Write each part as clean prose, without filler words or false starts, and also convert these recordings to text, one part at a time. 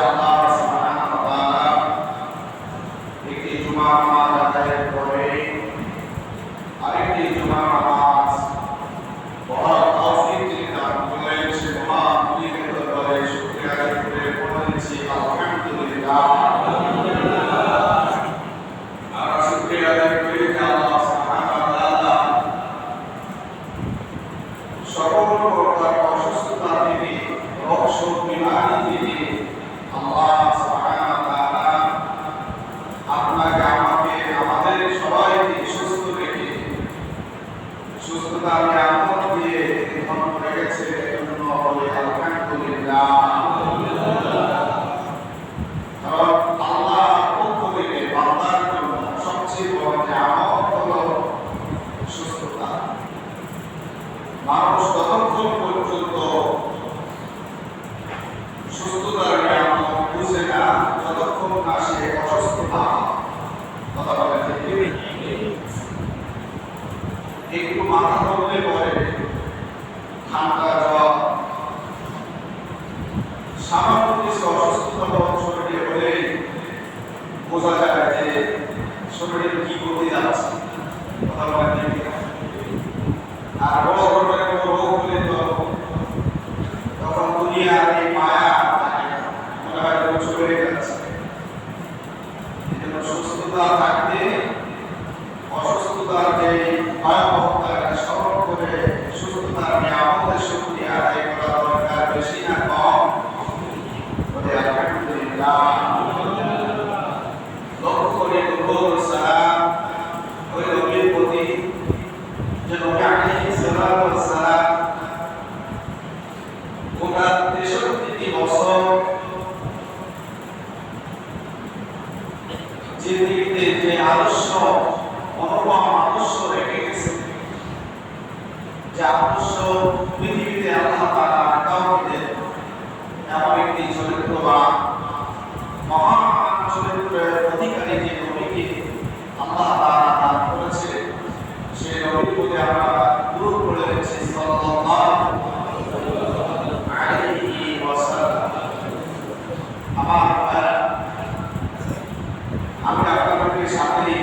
আল্লাহ সুবহানাহু ওয়া তাআলা একটি জুমা নামাজ আদায়ের পরে আরেকটি জুমা নামাজ পড়ার তৌফিক তিনি দান করলেন। সে মহান মুনিবের দরবারে শুকরিয়া আদায় করে বলেছি আলহামদুলিল্লাহ। আমরা শুকরিয়া আদায় করি যে আল্লাহ সুবহানাহু ওয়া তাআলা সকল প্রকার অসুস্থতা থেকে রোগ শোক বিমারি থেকে আল্লাহ সুবহানাহু ওয়া তাআলা আপনাকে আমাকে আমাদের সবাইকে সুস্থ রেখে সুস্থতার নিয়ামত দিয়ে ধন করে গেছে। এজন্য বলি আলহামদুলিল্লাহ। কারণ আল্লাহ পক্ষ থেকে বান্দার জন্য সবচেয়ে বড় নিয়ামত হলো সুস্থতা। মানুষ ততক্ষণ পর্যন্ত সুস্থতার নিয়ামত বুঝে না যতক্ষণ না সে অসুস্থ হয়। কথা বলে ঠিক একটু মাথা ধরলে পরে ঠান্ডা জ্বর সামান্য কিছু অসুস্থতা শরীরে হলে বোঝা যায় যে শরীরে কি করতে যাচ্ছে। কথা বলে ঠিক আর বড় ধরনের কোনো রোগ হলে তো তখন দুনিয়ার এই মায়া মনে হয় চলে যাচ্ছে। সুস্থতা থাকতে অসুস্থতার যে ভয়াবহতাকে স্মরণ করে সুস্থতার নিয়ামতের শক্তি আদায় করা দরকার। বেশি না কম বলে আলহামদুলিল্লাহ। লক্ষ্য করে দুর্বল সালাম ওই নবীর প্রতি যে নবী আলাইহিস সালাতু ওয়াস সালাম গোটা ৬৩টি বছর জিন্দেগিতে যে আদর্শ অনুপম আদর্শ রেখে গেছে, যে আদর্শ পৃথিবীতে আল্লাহ তাআলা কাউকে দেন এমন একটি চরিত্রবান মহান চরিত্রের অধিকারী যে নবীকে আল্লাহ তাআলা দান করেছে, সেই নবীর প্রতি আমরা দূর করে রেখেছি সাল্লাল্লাহু আলাইহি ওয়াসাল্লাম। আমার আমি আপনাদের সামনে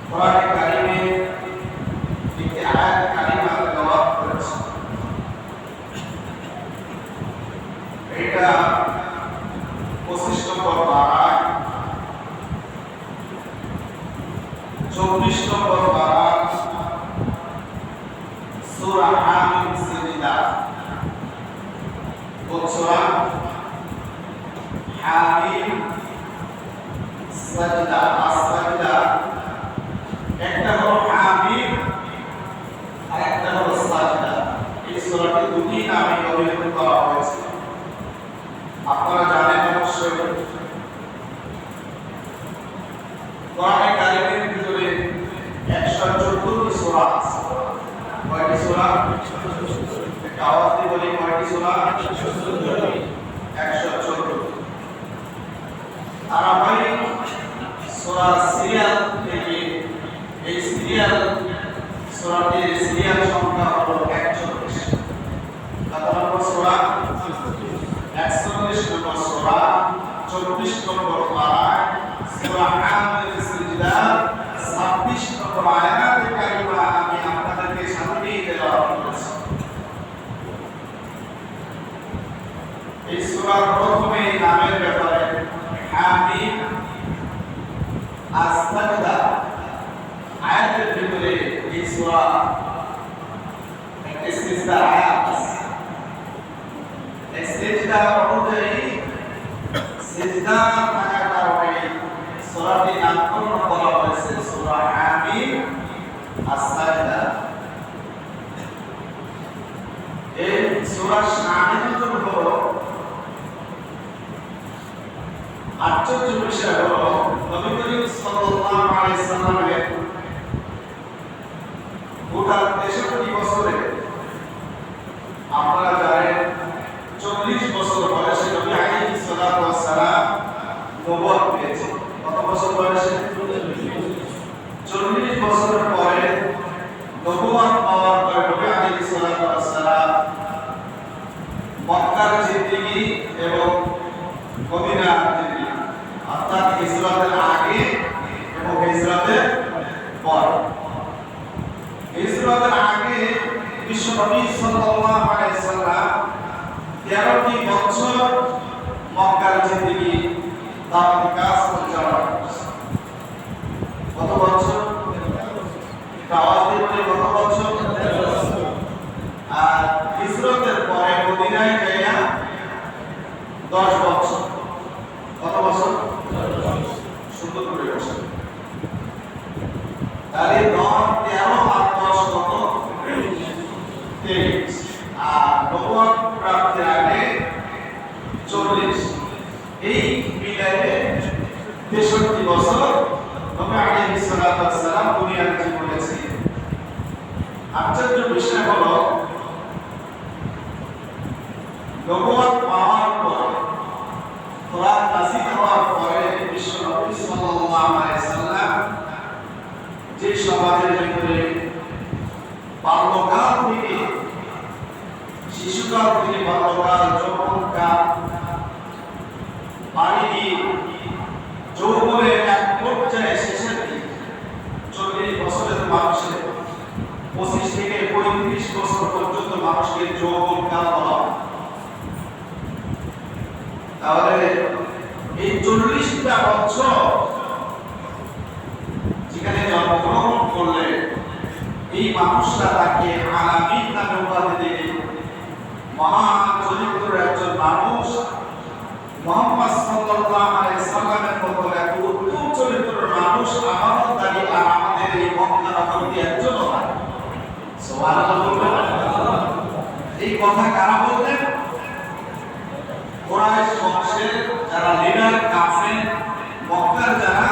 কোরআনে কারিমে একটি আয়াত কারিমা তেলাওয়াত করেছি। এটা 25 নম্বর পারা 24 নম্বর পারা সূরা হামিম সিজদা। সূরা হামিম সাজদা আসজদা। একটা হলো হামিম আর একটা হলো সাজদা। এই সূরাটি দুটি নামে অভিহিত করা হয়েছে। আপনারা জানেন অবশ্যই কোরআনে কারিমের ভিতরে 114টি সূরা আছে। কয়টি সূরা? একটা আওয়াজ দিয়ে বলি কয়টি সূরা? 114। ধারাবাহিক সূরা সিরিয়াল থেকে এই সিরিয়াল সূরাটির সিরিয়াল সংখ্যা হলো 41। কত নম্বর সূরা? 41 নম্বর সূরা 24 নম্বর পারায় সূরা হামিম সিজদা 26 নম্বর আয়াতে কারিমা আমি আপনাদেরকে সামনে তেলাওয়াত করেছি। এই সূরার প্রথমে নামের ব্যাপারে হামিম আসজদা আয়াতের ভিতরে এই সূরা একটি সিজদা আয়াত আছে। এই সিজদা অনুযায়ী সিজদা থাকার কারণে সূরাটির নামকরণ করা হয়েছে সূরা হামিম আসজদা। এই সূরার শানিয়াতুল হলো আশ্চর্য বিষয় হলো নবী করিম সাল্লাল্লাহু আলাইহি সাল্লামের গোটা 63 বছরে আপনারা জানেন 40 বছর বয়সে নবী আলাইহিস সালাতু ওয়াস সালাম নবুয়ত পেয়েছেন। কত বছর বয়সে? 40 বছর পরে নবুয়ত পাওয়ার পরে নবী আলাইহিস সালাতু ওয়াস সালাম মক্কার জিন্দেগি হিজরতের পর। হিজরতের আগে বিশ্বনবী সাল্লাল্লাহু আলাইহি ওয়াসাল্লাম 13টি বছর মক্কার জিন্দেগি দাওয়াতি কাজ পরিচালনা করেছেন। কত বছর? দাওয়াতি বলে কত বছর? আর হিজরতের পরে মদিনায় গিয়া 10 বছর। কত বছর? সুন্দর করে বসে। তাহলে 13 আর 10 কত? 23। আর নবুয়ত প্রাপ্তির আগে 40। এই মিলায়ে 63 বছর নবী আলাইহিস সালাতু ওয়াস সালাম দুনিয়ার জীবনে ছিলেন। আশ্চর্য বিষয় হলো নবুয়ত পাওয়ার পর, কোরআন নাযিল হওয়ার পরে বিশ্বনবী সাল্লাল্লাহু আলাইহি সাল্লাম যে সমাজের ভিতরে বাল্যকাল থেকে শিশুকাল থেকে বাল্যকাল, যৌবনকাল পাড়ি দিয়ে যৌবনের এক পর্যায়ে শেষের দিকে 40 বছরের মানুষের 25 থেকে 35 বছর পর্যন্ত মানুষকে যৌবনকাল বলা হয়। তাহলে এই 40টা বছর যেখানে জন্মগ্রহণ করলে এই মানুষরা তাকে আলামিন নামে উপাধি দেবে। মহান চরিত্রের একজন মানুষ, মুহাম্মদ সাল্লাল্লাহু আলাইহি সাল্লামের মতো এক উত্তম চরিত্রের মানুষ আমাদের আর আমাদের এই মক্কা নগরীতে একজনও নাই। সুবহানাল্লাহ। এই কথা কারা বলতেন? কুরাইশ বংশের যারা লিডার কাফের, মক্কার যারা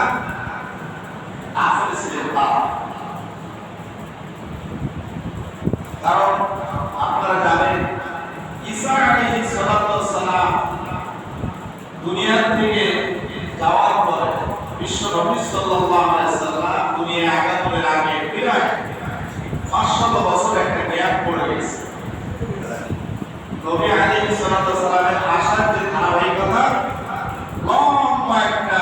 কাফের ছিলেন তারা। কারণ আপনারা জানেন ঈসা আলাইহিস সালাতু ওয়াস সালাম দুনিয়া থেকে যাওয়ার পরে বিশ্ব নবী সাল্লাল্লাহু আলাইহি সাল্লাম দুনিয়া আগমনের আগে প্রায় 500 বছর একটা গ্যাপ পড়ে গেছে। নবী আলাইহিস সালাতু ওয়াস সালামের আসার যে ধারাবাহিকতা লম্বা একটা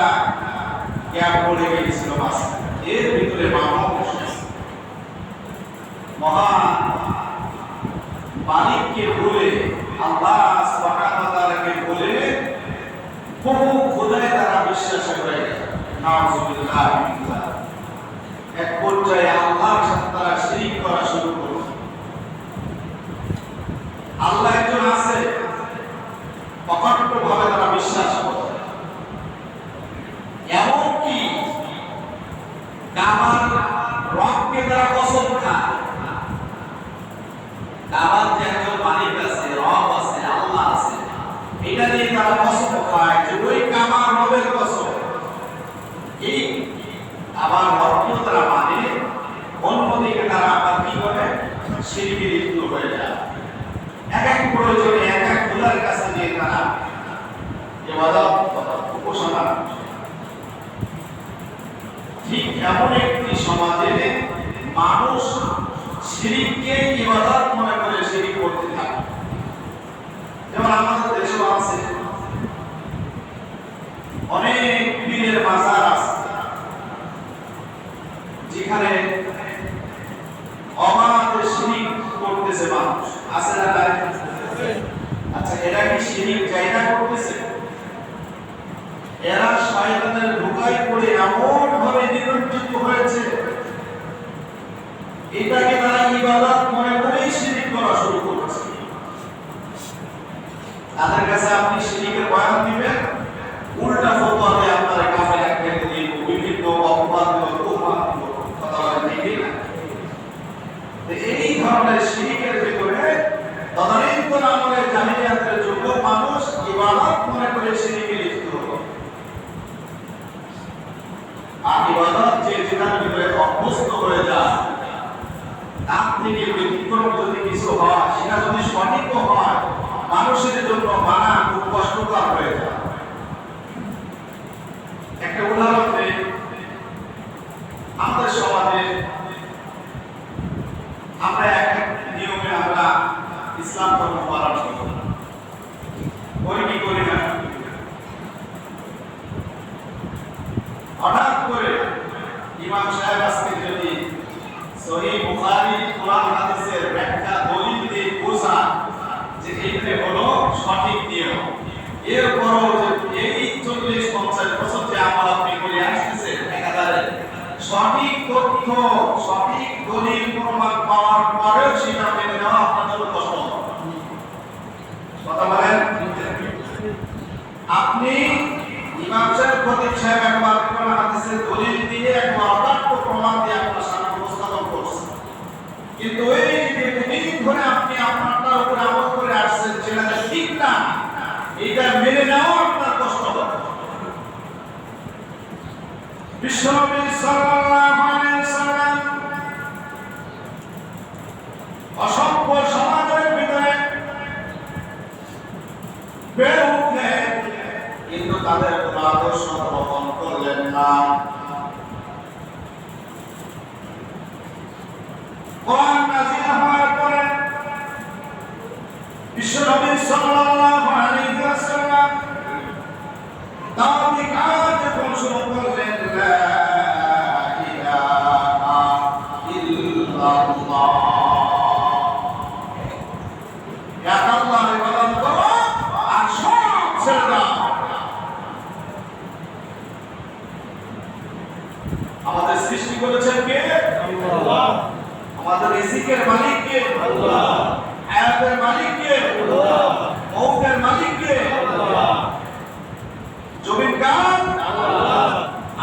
গ্যাপ পড়ে গিয়েছিল মাঝখানে। এর ভিতরে মানুষ মহান মালিককে ভুলে, আল্লাহ সুবহানাহু ওয়া তাআলাকে ভুলে বহু খোদায় তারা বিশ্বাস করে নাউযুবিল্লাহ। এক পর্যায়ে আল্লাহর সাথে তারা শিরক করা শুরু করল। আল্লাহ একজন আছে অকট্টভাবে তারা বিশ্বাস করে। এমনকি কাবার রবকে তারা কসম খায়। কাবার যে একজন মালিক আছে, রব আছে, আল্লাহ আছে, এটা দিয়ে তারা কসম খায় যে ওই কাবার রবের কসম। এই আবার রবকেও তারা মানে, অন্যদিকে তারা আবার কি করে? শিরকে লিপ্ত হয়ে যায়। এক এক প্রয়োজনে এক এক খোদার কাছে গিয়ে তারা ইবাদত উপাসনা। ঠিক এমন একটি সমাজে মানুষ শিরককে ইবাদত মনে করে শিরক করতে থাকে। যেমন আমাদের দেশেও আছে অনেক পীরের মাজার আছে, যেখানে অবাধে শিরক করতেছে মানুষ। আছে না তাই? আচ্ছা, এরা কি শিরক জায়গা করতেছে? এরা শয়তানের ধোঁকায় পড়ে এমন ভাবে নিমজ্জিত হয়েছে, এটাকে তারা ইবাদত মনে করে শিরক করা শুরু করেছে। তাদের কাছে আপনি শিরকের বয়ান দিবেন, উল্টা ফতোয়া দিয়ে আপনারা কাফের একটা দিয়ে বিভিন্ন অপবাদ কথা বলেন। এই ধরনের শিরকের ভিতরে তদানীন্তন আমলে জাহিলিয়াতের যুগ মানুষ ইবাদত মনে করে শিরকে লিপ্ত হলো। আর ইবাদত যে যেটার ভিতরে অভ্যস্ত হয়ে যায়, তার থেকে ব্যতিক্রম যদি কিছু হয়, সেটা যদি সঠিক হয়, মানুষের জন্য মানা খুব কষ্টকর হয়ে যায়। একটা উদাহরণ দেই, আমাদের সমাজে আমরা এক নিয়মে আমরা ইসলাম ধর্ম পালন করি, কি করি না? হঠাৎ করে ইমাম সাহেব আজকে যদি সহিহ বুখারী কোরআন হাদিসের ব্যাখ্যা দলিল দিয়ে বোঝান যে এইটা হলো সঠিক নিয়ম, এরপরও যে এই 40-50 বছর যে আমল আপনি করে আসতেছেন একাধারে সঠিক তথ্য সঠিক দলিল প্রমাণ পাওয়ার পরেও সেটা মেনে নেওয়া আপনার জন্য কষ্ট হবে। কথা বলেন, আপনি ইমাম সাহেব খতিব সাহেব একবার কোরআন হাদিসের দলিল দিয়ে একবার অকাট্য প্রমাণ দিয়ে আপনার সামনে উপস্থাপন করছেন, কিন্তু ওই যে দিন ধরে আপনি আপনার উপরে আমল করে আসছেন সেটা ঠিক না, এটা মেনে নেওয়া আপনার কষ্ট হবে। বিশ্বনবী সাল্লাল্লাহু আলাইহি ওয়াসাল্লাম অসংখ্য সমাজের ভিতরে বেড়ে উঠলেন, কিন্তু তাদের কোন আদর্শ গ্রহণ করলেন না। কোরআন নাযিল হওয়ার পরে বিশ্বনবী সাল্লাল্লাহু আলাইহি ওয়াসাল্লাম দাওয়াতি কাজ যখন শুরু করলেন, লা ইলাহা ইল্লাল্লাহ, ইয়া আল্লাহর ইবাদত করো আর সব ছেড়ে দাও। আমাদের সৃষ্টি করেছেন কে? আল্লাহ। আমাদের রিজিকের মালিক কে? আল্লাহ। হায়াতের মালিক কে? আল্লাহ। মৌতের মালিক কে? আল্লাহ। জমিন কার? আল্লাহ।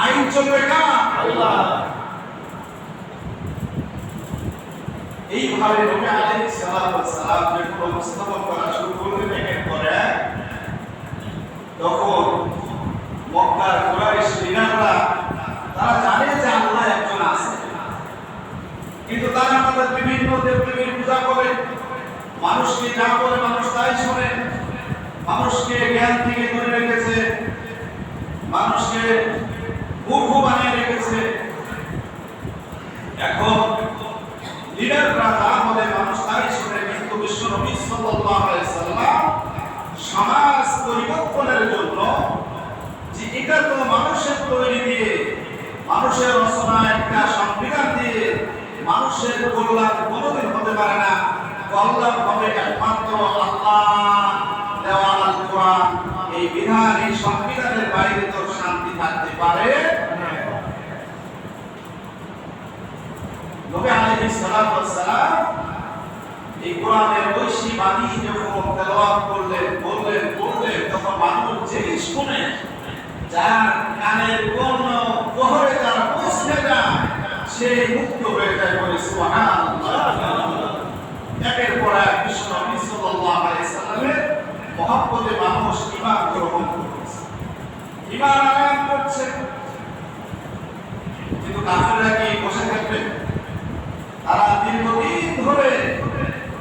আইন চলবে কার? আল্লাহ। এইভাবে নবী আলাইহিস সালাতু ওয়াস সালাম যখন উপস্থাপন করা শুরু করলেন একের পর এক, তখন মক্কার কুরাইশ লিডাররা তারা জানে যে আল্লাহ একজন আছে, কিন্তু তারা আমাদের বিভিন্ন দেবদেবীর পূজা করে, মানুষকে যা বলে মানুষ তাই শোনে, মানুষকে জ্ঞান থেকে দূরে রেখেছে, মানুষকে মূর্খ বানিয়ে রেখেছে। এখন লিডাররা যা বলে মানুষ তাই শোনে, কিন্তু বিশ্বনবী সাল্লাল্লাহু আলাইহি ওয়াসাল্লাম সমাজ পরিবর্তনের জন্য যে এটা তো মানুষের তৈরি দিয়ে, মানুষের রচনা একটা সংবিধান দিয়ে মানুষের কল্যাণ কোনোদিন হতে পারে না, কল্যাণ হবে একমাত্র আল্লাহ দেওয়া আল কোরআন। এই বিধান, এই সংবিধানের বাইরে তো শান্তি থাকতে পারে না। নবী আলাইহিস সালাতু ওয়াস সালাম এই কোরআনের ঐশী বাণী যখন তেলাওয়াত করলেন, বললেন, তখন মানুষ যেই শুনে, যার কানের কোন গহরে যারা পৌঁছে যায় সে মুক্ত হয়ে যায়, বলে সুবহানাল্লাহ। একের পর এক বিশ্বনবী সাল্লাল্লাহু আলাইহি সাল্লামের মহব্বতে মানুষ ঈমান গ্রহণ করছে, ঈমান আনয়ন করছে। কিন্তু কাফেররা কি বসে থাকবে? তারা দীর্ঘদিন ধরে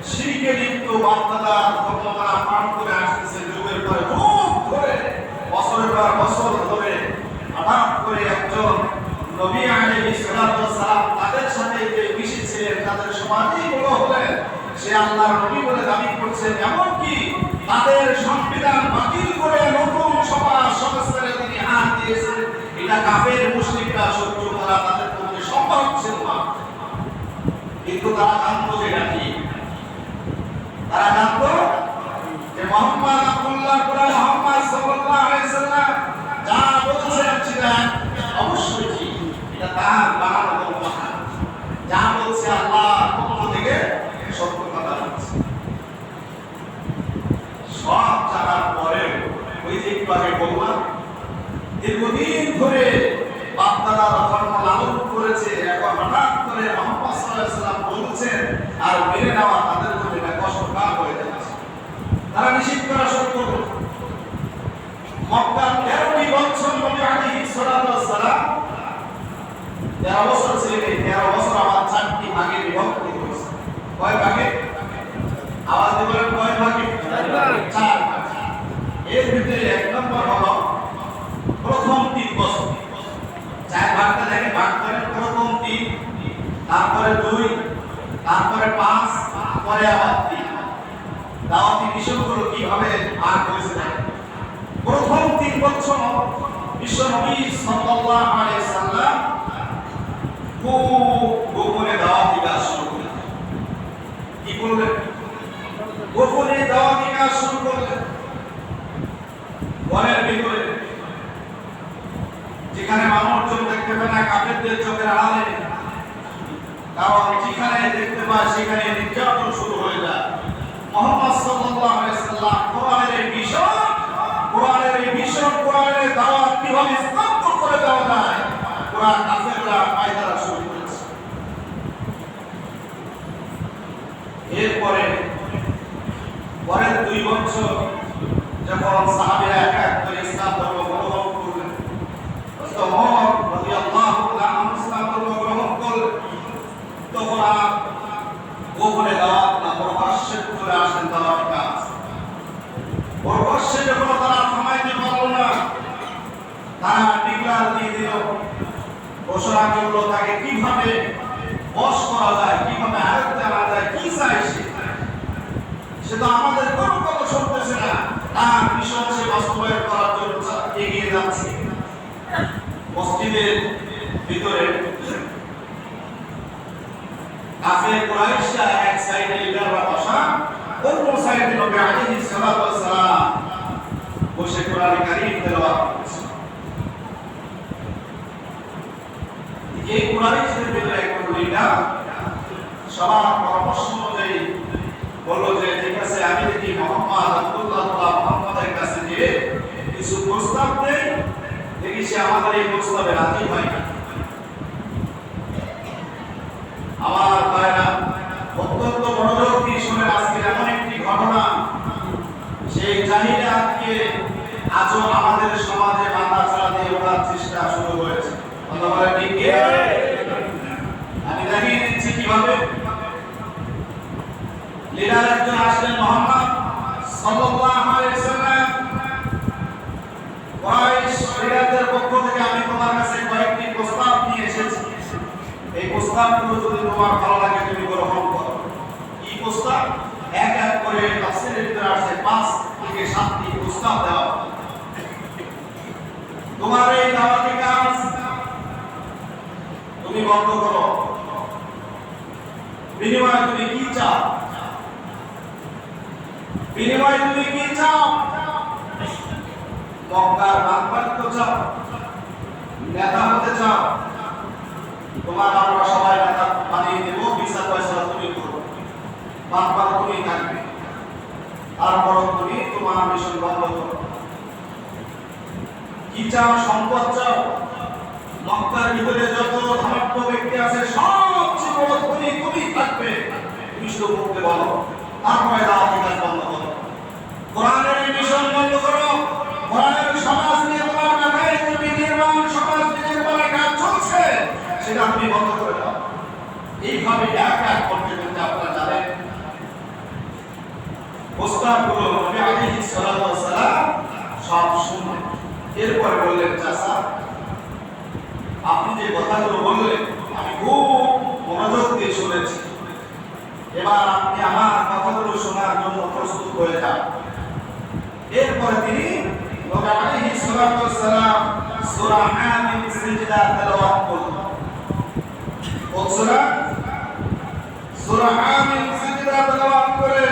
শিরকে লিপ্ত বাপ-দাদা ধর্মমালা পালন করে আসতেছে, যুগের পর যুগ ধরে, বছরের পর বছর ধরে। হঠাৎ করে একজন নবী আলাইহিস সালাতু ওয়াস সালাম তাদের সাথে যে মিশেছিলেন, তাদের সমাজেই বড় হলেন, সে আল্লাহর নবী বলে দাবি করছেন, এমনকি তাদের সংবিধান বাতিল করে নতুন সমাজ সংস্কারে তিনি হাত দিয়েছেন। এটা কাফের মুশরিকরা সহ্য করা তাদের পক্ষে সম্ভব ছিল না, কিন্তু তারা জানতো যে এটা ঠিক। তারা জানতো যে মুহাম্মদ আব্দুল্লাহ কুরআন মুহাম্মদ সাল্লাল্লাহু আলাইহি সাল্লাম যা বলছেন সেটা অবশ্যই ঠিক, এটা তার বানানো কথা, যা বলছে আল্লাহর পক্ষ থেকে সত্য কথা বলছে। সব জানার পরে ওই যে একটু আগে বললাম, দীর্ঘদিন ধরে বাপ-দাদারা ধর্ম লালন করেছে, এখন হঠাৎ করে মুহাম্মদ সাল্লাল্লাহু আলাইহি সাল্লাম বলছেন আর মেনে নেওয়া তাদের জন্য এটা কষ্টকর হয়ে যাচ্ছে। তারা নিষিদ্ধ করা শুরু করল। মক্কার 13টি বছর নবী আলাইহিস সালাতু ওয়াস সালাম 13 বছর ছিলেন। এই 13 বছর আবার 4টি ভাগে বিভক্ত হয়েছে। কয় ভাগে? আওয়াজ দিয়ে বলেন, কয় ভাগে? 4 ভাগে। এর ভিতরে এক নম্বর হলো প্রথম 3 বছর। 4 ভাগটা দেখে ভাগ করেন, প্রথম 3, তারপরে 2, তারপরে 5, পরে আবার 3। দাওয়াতি মিশনগুলো কিভাবে ভাগ হয়েছে দেখেন। প্রথম 3 বছর বিশ্বনবী সাল্লাল্লাহু আলাইহি সাল্লাম খুব গোপনে দাওয়াতি কাজ শুরু করলেন। কি করলেন? গোপনে দাওয়াতি কাজ শুরু করলেন। ঘরের ভিতরে যেখানে মানুষজন দেখতে পায় না, কাফেরদের চোখের আড়ালে, কারণ যেখানে দেখতে পায় সেখানে নির্যাতন শুরু হয়ে যায়। মুহাম্মদ সাল্লাল্লাহু আলাইহি ওয়াসাল্লাম কোরআনের এই মিশন, কোরআনের দাওয়াত কিভাবে স্তব্ধ করে দেওয়া যায়, কোরআন কাফেররা পায়তারা শুরু করেছে। এরপরে পরের 2 বছর যখন সাহাবীরা এক এক করে ইসলাম ধর্ম গ্রহণ করলেন, ওমর রাদিয়াল্লাহু তাআলা ইসলাম ধর্ম গ্রহণ করলেন, তখন আর গোপনে দাওয়াত না, প্রকাশ্যে চলে আসেন দাওয়াত কাজ। প্রকাশ্যে যখন তারা থামাইতে পারল না, তারা ডিক্লার দিয়ে দিল, ঘোষণা করলো তাকে কিভাবে বশ করা যায়, কিভাবে আয়ত্তে আনা যায়, কি চাই সে তো আমাদের কোনো কথা শুনতেছে না, তার মিশন সে বাস্তবায়ন করার জন্য এগিয়ে যাচ্ছে। মসজিদের ভিতরে কাফের কুরাইশরা এক সাইডে লিডাররা বসা, অন্য সাইডে নবী আলাইহিস সালাতু ওয়াস সালাম বসে কোরআন কারীম তেলাওয়াত করছেন। এই কুরাইশদের ভিতরে একজন লিডার সবার পরামর্শ অনুযায়ী বলল যে ঠিক আছে, আমি দেখি মুহাম্মদ আব্দুল্লাহ মুহাম্মদের কাছে গিয়ে কিছু প্রস্তাব দেই, দেখি সে আমাদের এই প্রস্তাবে রাজি হয় না। আমার ভাইরা অত্যন্ত মনোযোগ দিয়ে শুনে আজকের এমন একটি ঘটনা, সেই জাহিলিয়াতকে আজও আমাদের সমাজে মাথা ছাড়া দিয়ে ওঠার চেষ্টা শুরু হয়েছে। আমি দেখিয়ে দিচ্ছি কিভাবে। লিডার একজন আসলেন, মুহাম্মদ সাল্লাল্লাহু আলাইহি ওয়াসাল্লাম, কুরাইশ লিডারদের পক্ষ থেকে আমি তোমার কাছে কয়েকটি প্রস্তাব নিয়ে এসেছি, এই প্রস্তাবগুলো যদি তোমার ভালো লাগে তুমি গ্রহণ করো। এই প্রস্তাব এক এক করে তাফসীরের ভিতরে আছে 5 থেকে 7টি প্রস্তাব দেওয়া। তোমার এই দাওয়াতি কাজ তুমি বন্ধ করো, বিনিময়ে তুমি কি চাও? বিনিময়ে তুমি কি চাও? মক্কার বাগবাক্য চাও? নেতা হতে চাও? তোমার আমরা সবাই নেতা বানিয়ে দেব, বিচার ফয়সালা তুমি করো, বাগবাক তুমি থাকবে, তারপর তুমি তোমার মিশন বন্ধ করো। কি চাও? সম্পদ চাও? মক্কার ভিতরে যত ধনাঢ্য ব্যক্তি আছে সবচেয়ে বড় ধনী তুমি থাকবে, তুমি শুধু মুখে বলো, তারপরে দাওয়াতি কাজ বন্ধ করো, কোরআনের মিশন বন্ধ করো, কোরআনের সমাজ নিয়ে তোমার মাথায় তুমি নির্মাণ সমাজ নির্মাণের কাজ চলছে সেটা তুমি বন্ধ করে দাও। এইভাবে এক এক করতে করতে আপনারা জানেন প্রস্তাবগুলো নবী আলাইহিস সালাতু ওয়াস সালাম সব শুনলেন। এরপরে বললেন, চাচা আপনি যে কথাগুলো বললেন আমি খুব মনোযোগ দিয়ে শুনেছি, এবার আপনি আমার কথাগুলো শোনার জন্য প্রস্তুত হয়ে যান। এরপরে তিনি নবী আলাইহিস সালাতু ওয়াস সালাম সূরা আমিন সিজদা তেলাওয়াত করলেন। কোন সূরা? সূরা আমিন সিজদা তেলাওয়াত করে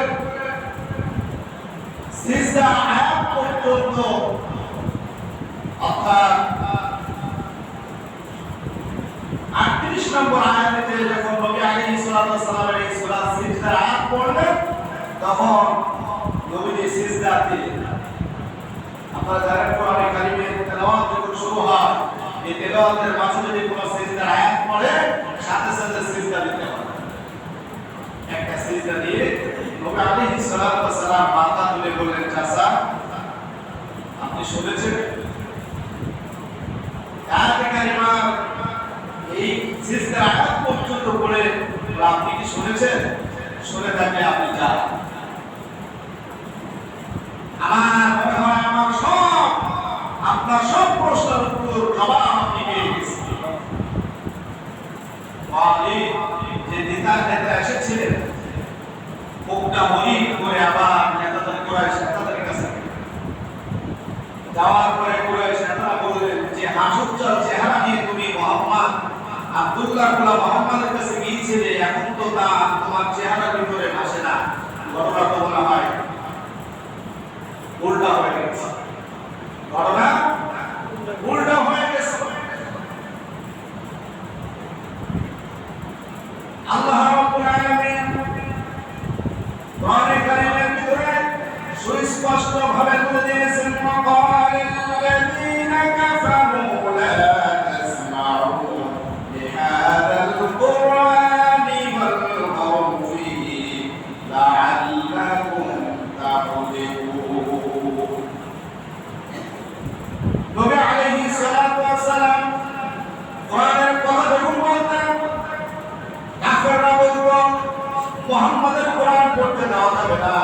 সিজদা আয়াত পর্যন্ত, অর্থাৎ 38 নম্বর আয়াতে যখন নবী আলাইহিস সালাতু ওয়াস সালামের এই সূরা সিজদার আয়াত পড়লেন, তখন নবীজি সিজদাতে, আপনারা জানেন কোরআনে কারীমের তেলাওয়াত যখন শুরু হয়, এই তেলাওয়াতের মাঝে যদি কোনো সিজদার আয়াত পড়ে সাথে সাথে সিজদা দিতে হয়। একটা সিজদা দিয়ে নবী আলাইহিস সালাতু ওয়াস সালাম মাথা তুলে বললেন, চাচা আপনি শুনেছেন আয়াতে কারিমা এই সিজদার আয়াত পর্যন্ত পড়ে আপনি কি শুনেছেন? শুনে থাকলে আপনি যান। আমার মনে হয় আমার সব আপনার সব প্রশ্নের উত্তর জবাব আপনি পেয়ে গেছেন। যে নেতা এসেছিলেন মুখটা মলিন করে আবার নেতাদের কুরাইশ নেতাদের কাছে যাওয়ার পরে কুরাইশ নেতারা বললেন যে হাসুজ্জ্বল চেহারা নিয়ে তুমি মুহাম্মদ আব্দুল্লাহ গোলাম মোহাম্মদের কাছে গিয়েছিলে, এখন তো তা তোমার চেহারার ভিতরে আসে না। ঘটনা তো মনে হয় উল্টা হয়ে গেছে। ঘটনা উল্টা হয়ে গেছে। আল্লাহ রাব্বুল আলামিন কোরআনে কারীমের ভিতরে সুস্পষ্ট ভাবে বলে দিয়েছেন, ওয়াকালাল্লাযীনা কাফারু লা তাসমাউ লিহাযাল কুরআনি ওয়ালগাউ ফীহি লাআল্লাকুম তাগলিবুন। নবী আলাইহিস সালাতু ওয়াস সালাম কোরআনের কথা যখন বলতেন, কাফেররা বলতো মুহাম্মাদের কোরআন পড়তে দেওয়া যাবে না,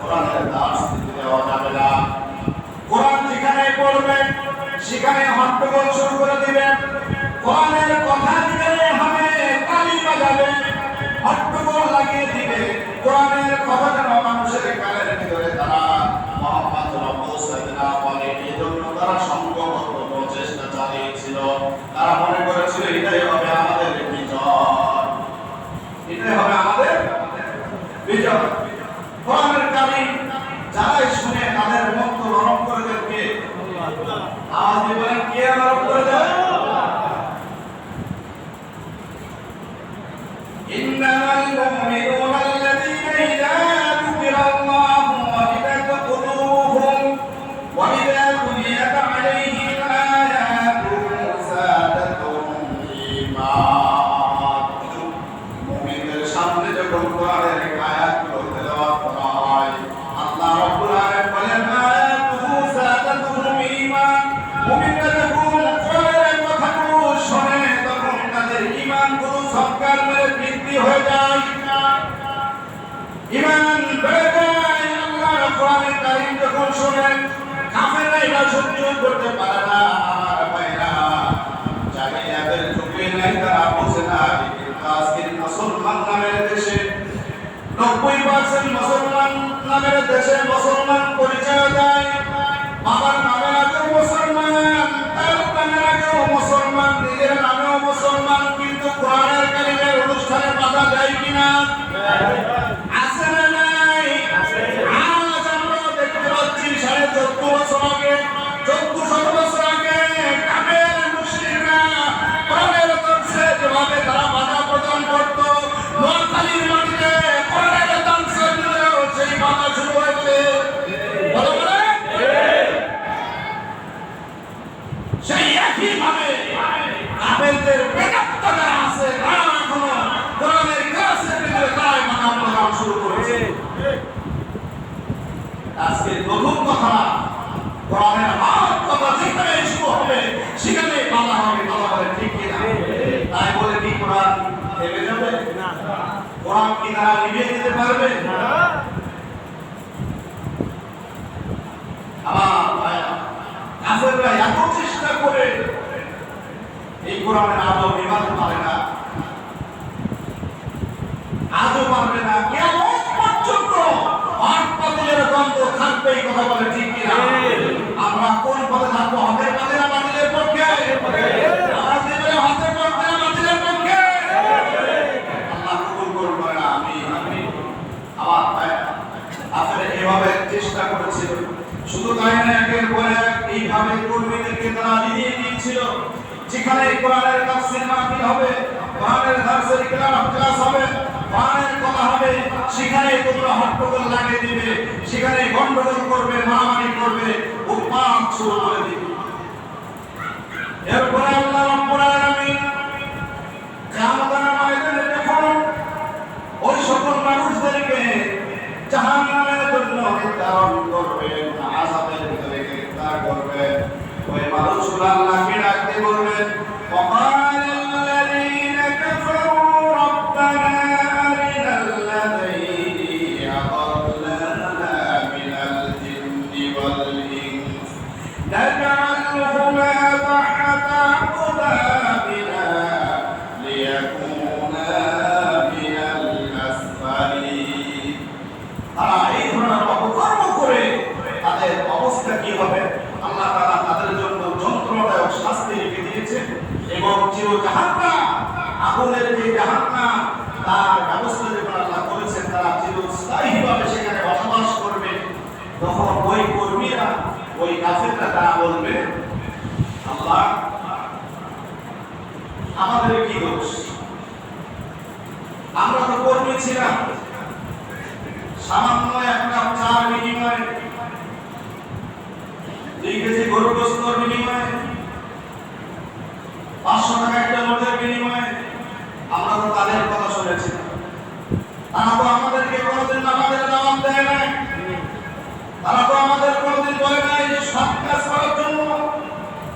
কোরআনের দার্স দিতে দেওয়া যাবে না। কোরআন যেখানে পড়বে সেখানে হট্টগোল শুরু করে দিবেন। কোরআনের কথা দিলে হবে তালি বাজাবে, হট্টগোল লাগিয়ে দিবে। কোরআনের কথা যেন মানুষের কানের ভিতরে তারা মুহাম্মদ পৌঁছাতে না পারে, এজন্য তারা সংঘবদ্ধ প্রচেষ্টা চালিয়েছিল। তারা মনে করেছিল এটাই হবে আমাদের বিজয়, এটাই হবে আমাদের বিজয়। কোরআনের কারীম যারাই শুনে তাদের মন তো নরম করে দেন কে? আওয়াজ দিয়ে বলেন, কে নরম করে দেয়? ইন্নামাল মুমিনুনা আল্লাযীনা ইযা যুকিরাল্লাহু ওয়াজিলাত কুলুবুহুম ওয়া ইযা তুলিয়াত আলাইহিম আয়াতুহু যাদাতুহুম ঈমান। মুমিনদের সামনে যখন কোরআনের আয়াতগুলো তেলাওয়াত করা হয়, আল্লাহ রাব্বুল আলামিন বলেন, আয়াতুহু যাদাতুহুম ঈমান। মুমিনরা যখন কোরআনের কথাগুলো শোনে তখন তাদের ঈমানগুলো সরকার মেরে বৃদ্ধি হয়ে যায়, ঈমান বেড়ে যায়। আল্লাহর কোরআনের কারীম যখন শোনেন, কাফেররা এটা সহ্য করতে পারে না। আমার ভাইরা, জাহিলিয়াতের যুগে নাই তারা বোঝে না, কিন্তু আজকের মুসলমান নামের দেশে 90% মুসলমান নামের দেশে মুসলমান পরিচয় দেয়। বাবার নামের আগেও মুসলমান, তার নামের আগেও মুসলমান, নিজের নামেও মুসলমান, কিন্তু কোরআনের কারীমের অনুষ্ঠানে বাধা দেয় কিনা? আছে না নাই? আজ আমরা দেখতে পাচ্ছি 14.5 বছর আগে, 1400 বছর আগে কাফের মুশরিকরা কোরআনের দর্শে যেভাবে তারা বাধা প্রদান করত, নোয়াখালীর মাটিতে কোরআনের দর্শে সেই বাধা শুরু হয়েছে। সেই একইভাবে কাফেরদের বেদাত্তা যারা আছে তারা এখনো কোরআনের ক্লাসের ভিতরে তারাই বাধা প্রদান শুরু করেছে। আজকে নতুন কথা না, কোরআনের হক কথা যেখানে শুরু হবে সেখানে বাধা হবে। বাধা হবে ঠিক কিনা? তাই বলে কি কোরআন থেমে যাবে? কোরআন কি তারা নিভিয়ে দিতে পারবে? আমার ভাইরা, কাফেররা এত চেষ্টা করে এই কোরআনের আলো নিভাতে পারে না, আজও পারবে না। কেমন পর্যন্ত হক বাতিলের দ্বন্দ্ব থাকবে, এই কথা বলে ঠিক কিনা? আমরা কোন পথে থাকবো? হকের পথে না বাতিলের পক্ষে? আমরা জীবনে হকের পক্ষে না বাতিলের পক্ষে? আল্লাহ কবুল করুন না। আমি আমার ভাইরা, আপনারা এভাবে চেষ্টা করেছিল। শুধু তাই না, একের পর এক এইভাবে কর্মীদেরকে তারা নিয়ে নিয়েছিল। যেখানে কোরআনের তাফসীর মাহফিল হবে, কোরআনের দার্সের ক্লাস হবে, কোরআনের কথা হবে, সেখানে তোমরা হট্টগোল লাগিয়ে দিবে, সেখানে গন্ডগোল করবে, মারামারি করবে, উৎপাত শুরু করে দিবে। এরপরে আল্লাহ রাব্বুল আলামিন কিয়ামতের ময়দানে যখন ওই সকল মানুষদেরকে জাহান্নামের জন্য নির্ধারণ করবেন, আযাবের ভিতরে গ্রেফতার করবেন, ওই মানুষগুলো আল্লাহকে ডাকতে বলবেন, ওয়াকালাল্লাযীনা কাফারু রাব্বানা আরিনাল্লাযীনি আযাল্লানা মিনাল জিন্নি ওয়াল ইনস নাজআলহুমা তাহতা aqdamina লিয়াকুনা মিনাল আসফালিন। তারা এই ধরনের অপকর্ম করে তার ব্যবস্থা যখন আল্লাহ করেছেন তারা চিরস্থায়ীভাবে সেখানে বসবাস করবে, তখন ওই কর্মীরা ওই কাফেররা তারা বলবে আল্লাহ আমাদের কি দোষ, আমরা তো কর্মী ছিলাম, সামান্য একটা চার বিনিময়ে 2 কেজি গরুর গোশতের বিনিময়ে 500 টাকা একটা নোটের বিনিময়ে আমরা তো তাদের কথা শুনেছি। তারা তো আমাদেরকে কোনোদিন আমাদের দাওয়াত দেয় নাই, তারা তো আমাদের কোনোদিন বলে নাই যে সৎ কাজ করার জন্য।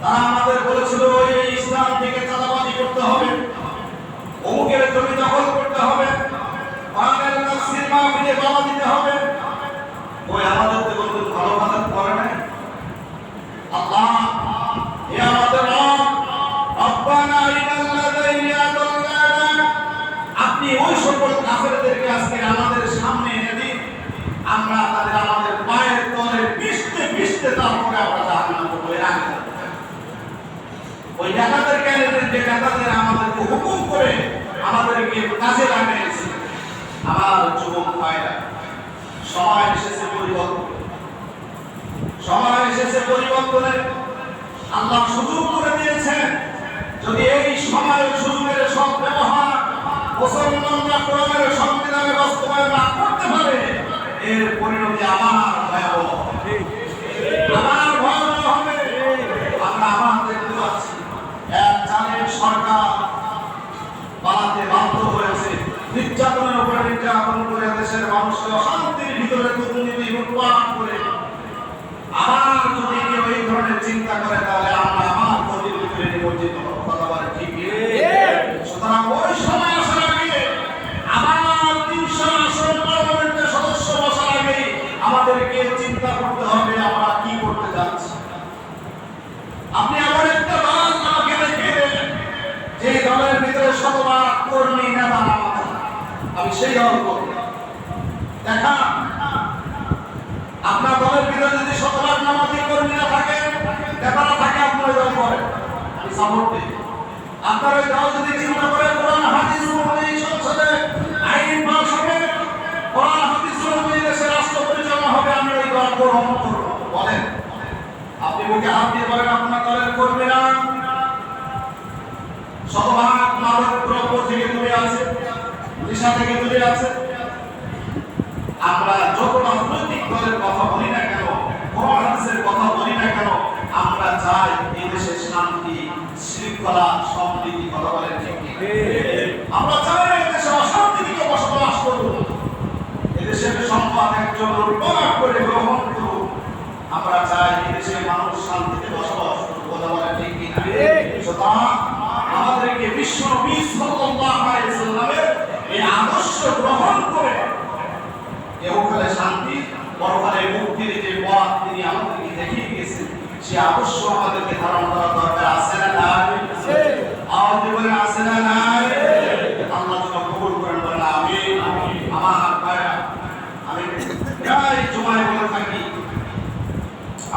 তারা আমাদের বলেছিল এই ইসলাম থেকে চাঁদাবাজি করতে হবে, অমুকের জমি দখল করতে হবে, কোরআনের তাফসীর মাহফিলে দাওয়া দিতে হবে। ওই আমাদের তো কোনোদিন ভালো কথা করে নাই। আল্লাহ হে আমাদের রব, রব্বানা ইন্নাল্লাযীনা আযাল্লানা, আপনি ওই সকল কাফেরদেরকে আজকে আমাদের সামনে এনে দিন, আমরা তাদের আমাদের পায়ের তলে পিষতে পিষতে তারপরে আমরা জাহান্নামে বয়ে রাখব। ওই ডাকাতের ক্যান্ডিডেট যে ডাকাতের আমাদেরকে হুকুম করে আমাদেরকে কাজে লাগিয়েছে। আমার যুবক ভাইরা, সময় এসেছে পরিবর্তন, সময় এসেছে পরিবর্তনের। আল্লাহ সুযোগ করে দিয়েছেন, যদি এই সময় সুযোগের সৎ ব্যবহার মুসলমানরা কোরআনের সংবিধানে বাস্তবায়ন না করতে পারে, এর পরিণতি আমার ভয়াবহ হবে। আমরা আমার দেখতে পাচ্ছি এক জালেম সরকার পালাতে বাধ্য হয়েছে, নির্যাতনের উপরে নির্যাতন করে দেশের মানুষকে অশান্তির ভিতরে দুর্নীতি লুটপাট করে। আবার যদি কেউ এই ধরনের চিন্তা করে তাহলে আমরা আমার গতির ভিতরে নিমজ্জিত হব। কথা বলে ঠিক? সুতরাং ওই সময় আসার আগে, আবার 300 আসন পার্লামেন্টের সদস্য বসার আগে আমাদেরকে চিন্তা করতে হবে আমরা কি করতে যাচ্ছি। আপনি আমার একটা দল আমাকে দেখে যে দলের ভিতরে শতভাগ কর্মী নেতা নামাজ, আমি সেই দল করব। দেখা আপনার দলের ভিতরে যদি শতভাগ নামাজি কর্মী না থাকে, নেতারা থাকে, আপনার ওই দল করেন, আমি সাপোর্ট দিই। আপনার ওই দল যদি চিন্তা করে কোরআন হাদিস অনুযায়ী সংসদে আইন পাস হবে, কোরআন হাদিস অনুযায়ী দেশের রাষ্ট্র পরিচালনা হবে, আমি ওই দল গ্রহণ করব। বলেন, আপনি মুখে হাত দিয়ে বলেন আপনার দলের কর্মীরা শতভাগ মাদক দ্রব্য থেকে দূরে আছে, নেশা থেকে দূরে আছে। আমরা যত রাজনৈতিক দলের কথা বলি না কেন, কোরআন হাদিসের কথা বলি না কেন, আমরা চাই এই দেশে শান্তি, শৃঙ্খলা, সম্প্রীতি। কথা বলেন ঠিক? আমরা চাই এই দেশে অশান্তিতে বসবাস করুন, এই দেশের সম্পদ একজন লুটপাট করে গ্রহণ করুন। আমরা চাই এই দেশের মানুষ শান্তিতে বসবাস করুন। কথা বলেন ঠিক কি না? সুতরাং আমাদেরকে বিশ্ব নবী সাল্লাল্লাহু আলাইহি ওয়াসাল্লামের এই আদর্শ গ্রহণ করে ইহকালে শান্তি, পরকালে মুক্তির যে পথ তিনি আমাদেরকে দেখিয়ে গেছেন, সেই আদর্শ আমাদেরকে ধারণ করা দরকার। আছে না নাই? আওয়াজ করে আছে না নাই? আল্লাহ যেন কবুল করেন, বলেন আমিন। আমার ভাইরা, আমি প্রায় জুমায় বলে থাকি,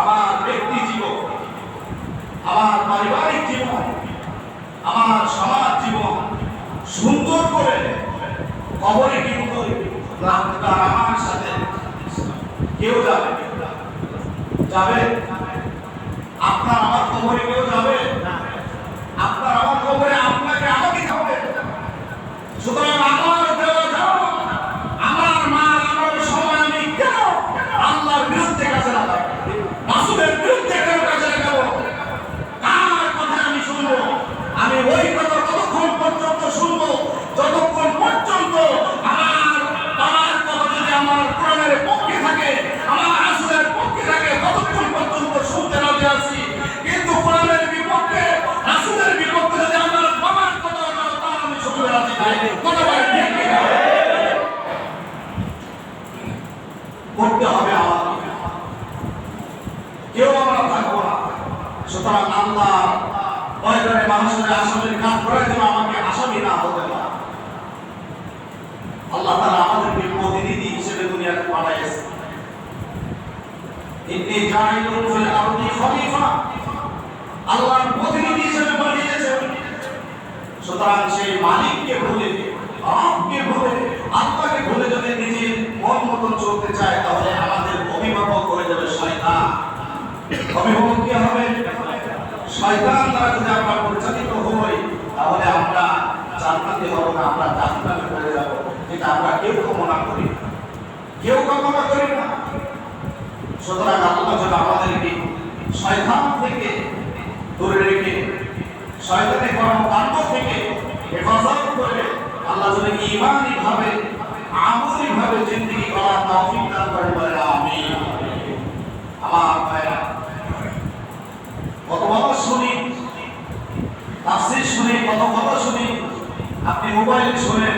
আমার ব্যক্তি জীবন, আমার পারিবারিক জীবন, আমার সমাজ জীবন সুন্দর করে কবরে কিন্তু আমার সাথে কেউ যাবে যাবে আপনার আমার কবরে কেউ যাবে, আপনার আমার কবরে আপনাকে আমাকে যাবে। সুতরাং আমার দেওয়া যাও, আমার মা, আমার সময় আমি কেন আল্লাহর বিরুদ্ধে কাজে লাগাবো, রাসূলের বিরুদ্ধে কেন কাজে লাগাবো? কার কথা আমি শুনবো? আমি ওই কথা ততক্ষণ পর্যন্ত শুনবো যতক্ষণ পর্যন্ত আমার কথা যদি আমার কোরআনের পক্ষে থাকে, আমার রাসূলের পক্ষে থাকে, ততক্ষণ পর্যন্ত শুনতে রাজি আছি। কিন্তু কোরআনের বিপক্ষে, রাসূলের বিপক্ষে যদি আমার বাবার কথা হয়, তাহলে আমি শুনতে রাজি নাই। কথা বলেন ঠিক কি না? করতে হবে আমাকে, কেউ আমরা থাকবো না। সুতরাং আল্লাহ ভয় করে মানুষের আসামির কাজ করার জন্য আমাকে আসামি না হতে পারে। আল্লাহ তাআলা আমাদেরকে প্রতিনিধি হিসেবে দুনিয়াতে পাঠাইছেন। ইন্নী জাইলুন ফিল আরদি খলিফা, আল্লাহর প্রতিনিধি হিসেবে পাঠিয়েছেন। সুতরাং সেই মালিককে ভুলে আপনি ভুলে আল্লাহকে ভুলে যদি নিজের মন মতন চলতে চায় তাহলে আমাদের অভিভাবক হয়ে যাবে শয়তান। অভিভাবক কি হবে? শয়তান দ্বারা যদি আমরা পরিচালিত হই তাহলে আমরা জান্নাতি হব না, আমরা জাহান্নামে পড়ে যাব, যেটা আমরা কেউ কামনা করি না, কেউ কামনা করি না। সুতরাং আল্লাহ যেন আমাদেরকে শয়তান থেকে দূরে রেখে শয়তানের কর্মকাণ্ড থেকে হেফাজত করে আল্লাহ যেন ঈমানি ভাবে আমলি ভাবে জিন্দেগি করার তৌফিক দান করেন, বলেন আমিন। আমার ভাইরা, কত কথা শুনি, তাফসীর শুনি, কত কথা শুনি, আপনি মোবাইল শুনেন,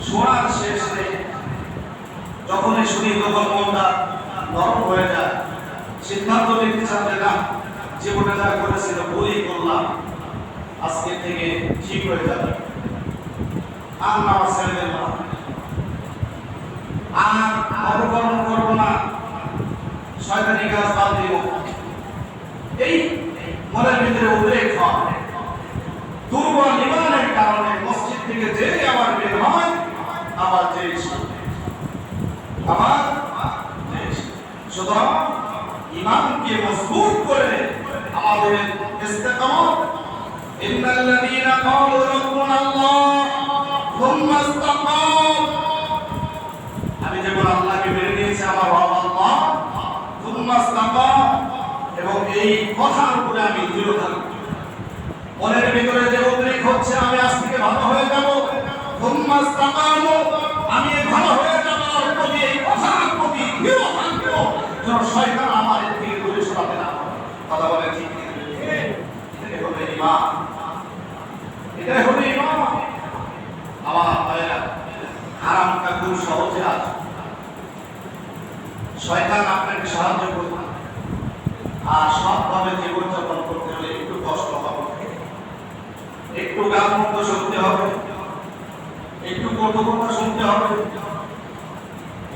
শোনার শেষ নেই। যখনই শুনি তখন মনটা নরম হয়ে যায়, সিদ্ধান্ত নিতে চাচ্ছে না জীবনে যা করেছিল ভুলই করলাম, আজকে থেকে ঠিক হয়ে যাবে, আর নামাজ ছেড়ে দেব না, আর অপকর্ম করব না, শয়তানি কাজ বাদ দিব। এই মনের ভিতরে উদ্রেক হয়, দুর্বল ঈমানের কারণে মসজিদ থেকে যে আবার বের হয়, আবার যে আবার সুতরাং ঈমানকে মজবুত করে আমাদের ইস্তেকামত, ইন্নাল্লাযীনা ক্বালু রাব্বুনাল্লাহ সুম্মা ইসতাকামু, আমি যেমন আল্লাহকে মেনে নিয়েছি আমার রব আল্লাহ, সুম্মা ইসতাকামু, এবং এই কথার উপরে আমি দৃঢ় থাকব। মনের ভিতরে যে উদ্রেক হচ্ছে আমি আজ থেকে ভালো হয়ে যাব, সুম্মা ইসতাকামু, আমি ভালো হয়ে যাব, প্রতি এই কথার প্রতি দৃঢ় থাকব, যেন শয়তান আমার থেকে দূরে সরাতে না পারে। কথা বলে ঠিক কি? এটাই হলো ঈমান, এটাই হলো ঈমান। আমার ভাইরা, হারামটা খুব সহজে আছে, শয়তান আপনাকে সাহায্য করবে, আর সবভাবে জীবনযাপন করতে হলে একটু কষ্ট হবে, একটু গান মন্দ শুনতে হবে, একটু কটু কথা শুনতে হবে।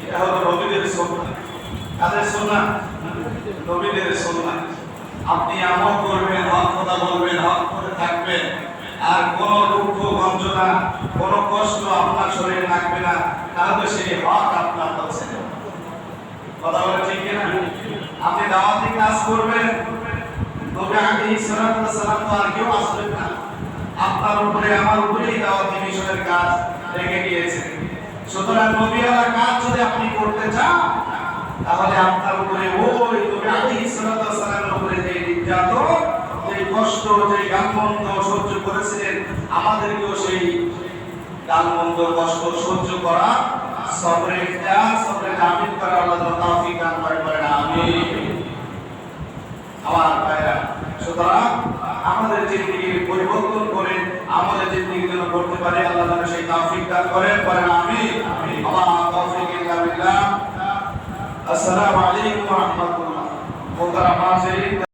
এটা হলো নবীদের সুন্নাহ। কাদের সুন্নাহ? নবীদের সুন্নাহ। আপনি আমল করবেন, হক কথা বলবেন, হক করে থাকবেন, আর কোন দুঃখ গঞ্জনা, কোন কষ্ট আপনার শরীরে লাগবে না, তাহলে সেই হক আপনার হচ্ছে না। কথা বলে ঠিক না? আপনি দাওয়াতি কাজ করবেন, নবী আলাইহিস সালাতু ওয়াস সালাম তো আর কেউ আসবেন না, আপনার উপরে আমার উপরেই দাওয়াতি মিশনের কাজ রেখে দিয়েছেন। সুতরাং নবীওয়ালা কাজ যদি আপনি করতে চান তাহলে আপনার উপরে ওই নবী আলাইহিস সালাতু ওয়াস সালামের উপরে যে নির্যাতন, যে কষ্ট, যে গালমন্দ সহ্য করেছিলেন, আমাদেরকেও সেই গালমন্দ কষ্ট সহ্য করা, সবরের জামিন করা আল্লাহ তৌফিক দান করেন, বলেন আমিন। আমার ভাইরা, সুতরাং আমাদের জিন্দেগি পরিবর্তন করে আমাদের জিন্দেগি যেন করতে পারে আল্লাহ যেন সেই তৌফিক দান করেন, বলেন আমিন। আমার তৌফিক ইল্লা বিল্লাহ। আসসালামু আলাইকুম ওয়া রাহমাতুল্লাহ। মোহতারাম হাজিরিন।